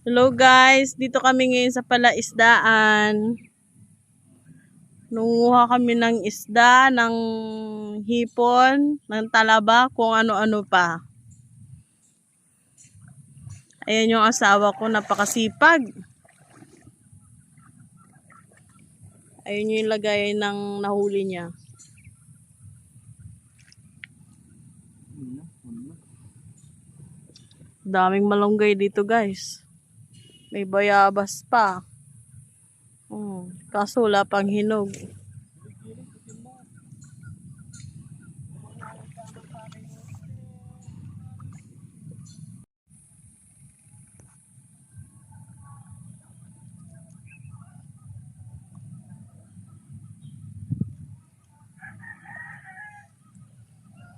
Hello guys, dito kami ngayon sa palaisdaan. Nanguha kami ng isda, ng hipon, ng talaba, kung ano-ano pa. Ayan yung asawa ko, napakasipag. Ayun yung lagay ng nahuli niya. Daming malunggay dito guys. May bayabas pa. Kaso wala pang hinog.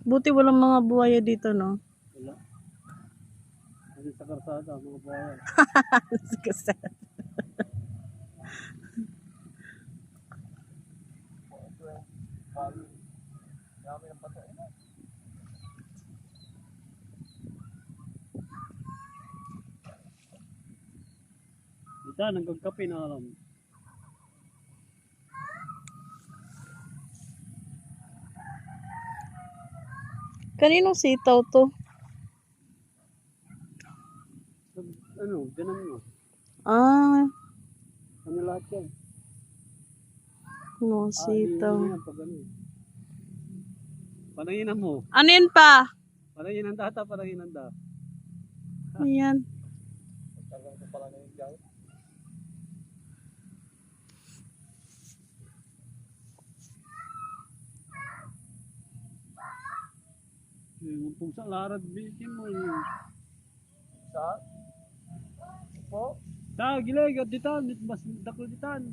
Buti walang mga buhaya dito, no? Wala. Kasi sa karsada, mga buhaya. Dito, nagkagkape na alam. Kaninong sitaw to? Ano, ganun mo. Ano lahat yan? No, sitaw. Ano yan pag ano. Panayinan mo. Ano yun pa? Panayinan data, panayinan da. Ayan. Tagal ko pala na yung gawin. Yung pusa larad bitin mo yun. Sa? Po? Sa gileg at ditan, mas daklo ditan.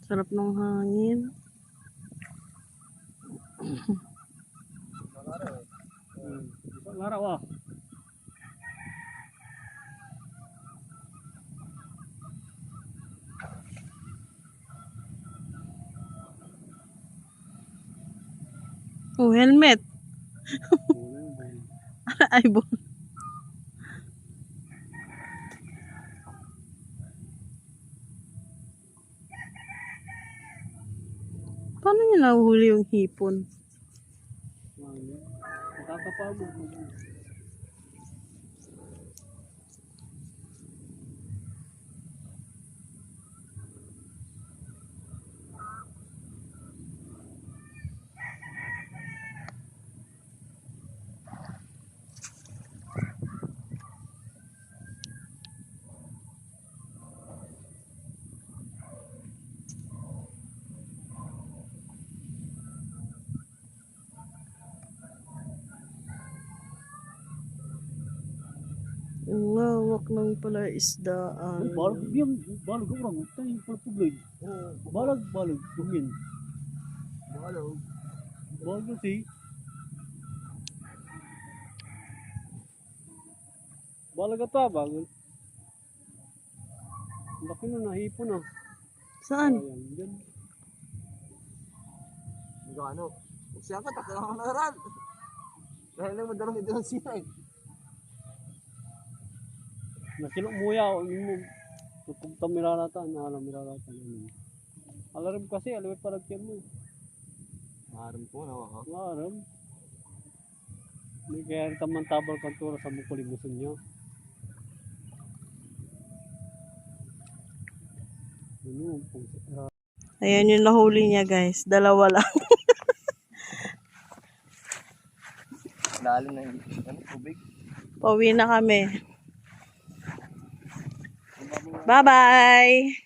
Sarap ng hangin. Laraw ah. Oh, helmet. Ay, paano niya nahuhuli yung hipon? Nakakapagod mo. Ang lawak ng palaisdaan. Balag yung balag orang tayo pagpugay. Balag dumin. Balag si. Balag ata bagal. Laki na nahipon na. Saan? Ayan, dyan. Ano? Siya ka, takang naral. Dahil lang madalang ito ng siya eh. Nasilok muya o mo. Tutugta miralata na alam miralata. Alarm kasi alam pa lagyan mo. Maram po na ako. Alarm. May kaya taman tabal kantura sa mukuling gusto nyo. Ayan yung nahuli niya guys. Dalawa lang. Lalim na yung tubig. Pauwi na kami. Bye-bye!